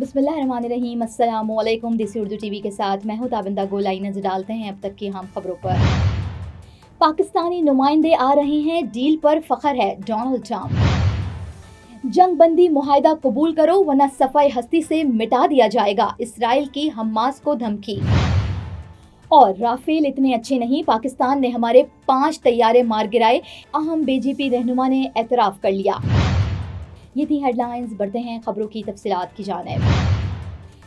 बिस्मिल्लाहिर्रहमानिर्रहीम, अस्सलामु अलैकुम। देसी उर्दू टीवी के साथ मैं हूं ताबिंदा गोलाई। नजर डालते हैं अब तक की अहम खबरों पर। पाकिस्तानी नुमाइंदे आ रहे हैं, डील पर फख्र है डोनाल्ड ट्रंप। जंग बंदी मुआहिदा कबूल करो वरना सफाई हस्ती से मिटा दिया जाएगा, इसराइल की हमास को धमकी। और राफेल इतने अच्छे नहीं, पाकिस्तान ने हमारे 5 तैयारे मार गिराए, अहम बीजेपी रहनुमा ने एतराफ कर लिया। ये थी हेडलाइंस। बढ़ते हैं खबरों की तफसीलात की जानिब।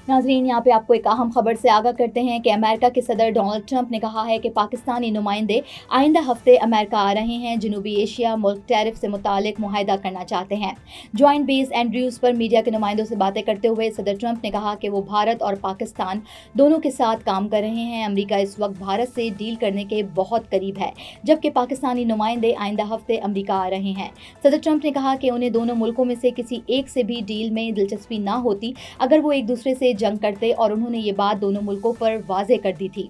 नाजरीन, यहाँ पे आपको एक अहम खबर से आगाह करते हैं कि अमेरिका के सदर डोनाल्ड ट्रंप ने कहा है कि पाकिस्तानी नुमाइंदे आइंदा हफ्ते अमेरिका आ रहे हैं। जनूबी एशिया मुल्क टैरिफ से मुतालिक मुआहिदा करना चाहते हैं। जॉइंट बेस एंड्रयूज पर मीडिया के नुमाइंदों से बातें करते हुए सदर ट्रंप ने कहा कि वो भारत और पाकिस्तान दोनों के साथ काम कर रहे हैं। अमरीका इस वक्त भारत से डील करने के बहुत करीब है, जबकि पाकिस्तानी नुमाइंदे आइंदा हफ्ते अमरीका आ रहे हैं। सदर ट्रंप ने कहा कि उन्हें दोनों मुल्कों में से किसी एक से भी डील में दिलचस्पी ना होती अगर वो एक दूसरे से जंग करते, और उन्होंने ये बात दोनों मुल्कों पर वाज़ेह कर दी थी।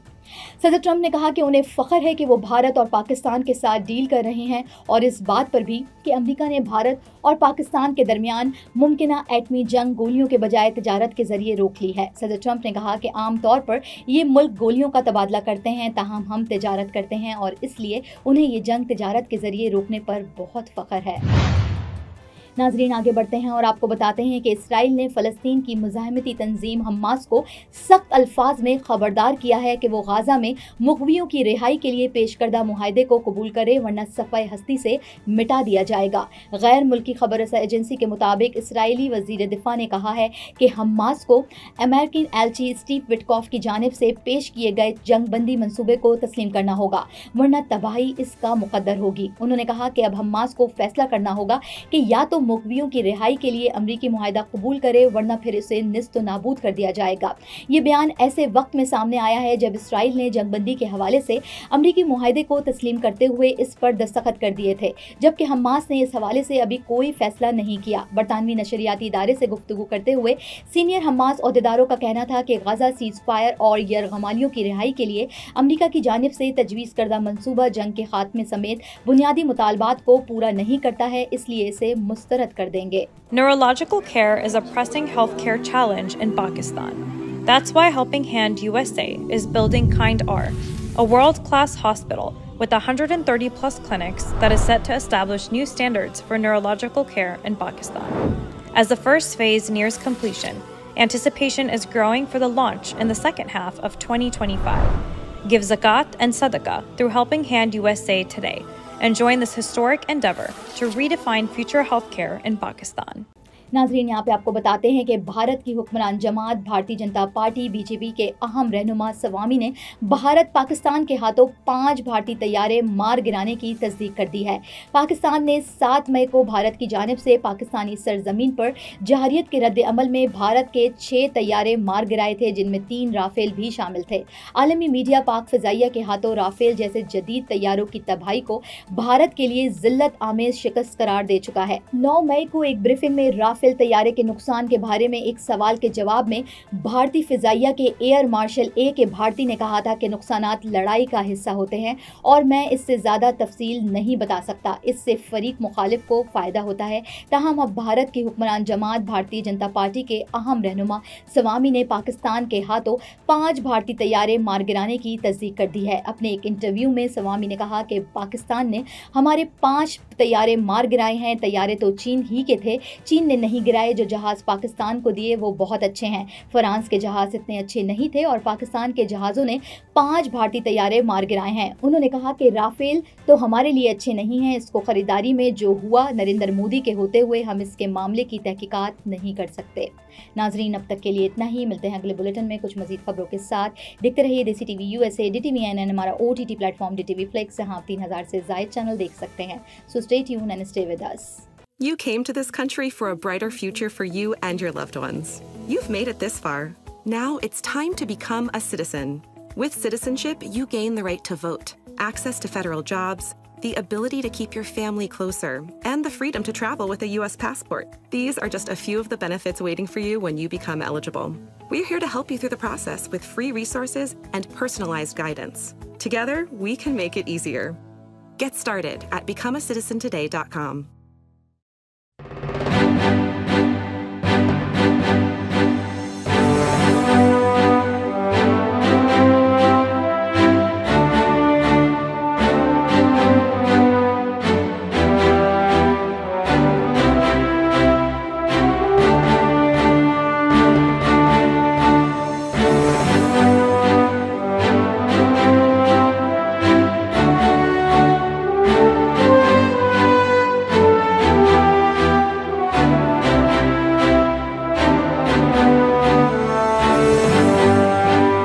सदर ट्रंप ने कहा कि उन्हें फख्र है कि वो भारत और पाकिस्तान के साथ डील कर रहे हैं, और इस बात पर भी कि अमेरिका ने भारत और पाकिस्तान के दरमियान मुमकिना एटमी जंग गोलियों के बजाय तिजारत के जरिए रोक ली है। सदर ट्रंप ने कहा कि आम तौर पर ये मुल्क गोलियों का तबादला करते हैं, ताहम हम तिजारत करते हैं और इसलिए उन्हें ये जंग तिजारत के जरिए रोकने पर बहुत फख्र है। नाजरीन, आगे बढ़ते हैं और आपको बताते हैं कि इसराइल ने फ़लस्तीन की मुज़ाहमती तंजीम हमास को सख्त अल्फाज में खबरदार किया है कि वो गाज़ा में मुग़वियों की रिहाई के लिए पेश करदा मुआहिदे को कबूल करे वरना सफ़ाई हस्ती से मिटा दिया जाएगा। गैर मुल्की खबर रसा एजेंसी के मुताबिक इसराइली वज़ीर दिफ़ा ने कहा है कि हमास को अमेरिकन एलची स्टीव विटकॉफ की जानिब से पेश किए गए जंग बंदी मनसूबे को तस्लीम करना होगा, वरना तबाही इसका मुकद्दर होगी। उन्होंने कहा कि अब हमास को फैसला करना होगा कि या तो मुक़वियों की रिहाई के लिए अमरीकी मुआहिदा कबूल करे वरना फिर इसे निस्त नाबूद कर दिया जाएगा। ये बयान ऐसे वक्त में सामने आया है जब इसराइल ने जंगबंदी के हवाले से अमरीकी मुआहिदे को तस्लीम करते हुए इस पर दस्तखत कर दिए थे, जबकि हमास ने इस हवाले से अभी कोई फैसला नहीं किया। बरतानवी नशरियाती इदारे से गुफ्तगू करते हुए सीनियर हमास ओहदेदारों का कहना था कि गाजा सीज फायर और यरगमालियों की रिहाई के लिए अमरीका की जानिब से तजवीज़ करदा मनसूबा जंग के खात्मे समेत बुनियादी मुतालबात को पूरा नहीं करता है, इसलिए इसे मुस्तरद कर देंगे। Neurological care is a pressing healthcare challenge in Pakistan. That's why Helping Hand USA is building Kind R, a world-class hospital with 130 plus clinics that is set to establish new standards for neurological care in Pakistan. As the first phase nears completion, anticipation is growing for the launch in the second half of 2025. Give zakat and sadaqah through Helping Hand USA today and join this historic endeavor to redefine future healthcare in Pakistan. नाजरीन, यहाँ पे आपको बताते हैं कि भारत की हुक्मरान जमात Bharatiya Janata party BJP के अहम रहनुमा सवामी ने भारत पाकिस्तान के हाथों 5 भारतीय तैयारे मार गिराने की तस्दीक कर दी है। पाकिस्तान ने 7 मई को भारत की जानिब से पाकिस्तानी सरजमीन पर जहरियत के रद्द अमल में भारत के 6 तैयारे मार गिराए थे, जिनमें 3 राफेल भी शामिल थे। आलमी मीडिया पाक फ़िज़ाइया के हाथों राफेल जैसे जदीद तैयारों की तबाही को भारत के लिए जिल्लत आमेज शिकस्त करार दे चुका है। 9 मई को एक ब्रीफिंग में राफेल तैयारे के नुकसान के बारे में एक सवाल के जवाब में भारतीय फिजाइया के एयर मार्शल ए के भारती ने कहा था कि नुकसानात लड़ाई का हिस्सा होते हैं और मैं इससे ज़्यादा तफसील नहीं बता सकता, इससे फरीक मुखालिफ को फ़ायदा होता है। ताहम अब भारत की हुक्मरान जमात भारतीय जनता पार्टी के अहम रहनुमा सवामी ने पाकिस्तान के हाथों 5 भारतीय तैयारे मार गिराने की तस्दीक कर दी है। अपने एक इंटरव्यू में सवामी ने कहा कि पाकिस्तान ने हमारे 5 तैयारे मार गिराए हैं। तैयारे तो चीन ही के थे, चीन ने नहीं गिराए। जो जहाज पाकिस्तान को दिए वो बहुत अच्छे हैं। फ्रांस के जहाज इतने अच्छे नहीं थे और पाकिस्तान के जहाज़ों ने 5 भारतीय तैयारे मार गिराए हैं। उन्होंने कहा कि राफेल तो हमारे लिए अच्छे नहीं हैं, इसको खरीदारी में जो हुआ नरेंद्र मोदी के होते हुए हम इसके मामले की तहकीकात नहीं कर सकते। नाजरीन, अब तक के लिए इतना ही। मिलते हैं अगले बुलेटिन में कुछ मजीद खबरों के साथ। देखते रहिए देसी टीवी यूएसए, DTVNN, हमारा OTT प्लेटफॉर्म DTV Flix, जहां 3000 से ज़ायद चैनल देख सकते हैं। So stay tuned and stay with us. You came to this country for a brighter future for you and your loved ones. You've made it this far. Now it's time to become a citizen. With citizenship, you gain the right to vote, access to federal jobs, the ability to keep your family closer, and the freedom to travel with a U.S. passport. These are just a few of the benefits waiting for you when you become eligible. We're here to help you through the process with free resources and personalized guidance. Together, we can make it easier. Get started at becomeacitizentoday.com.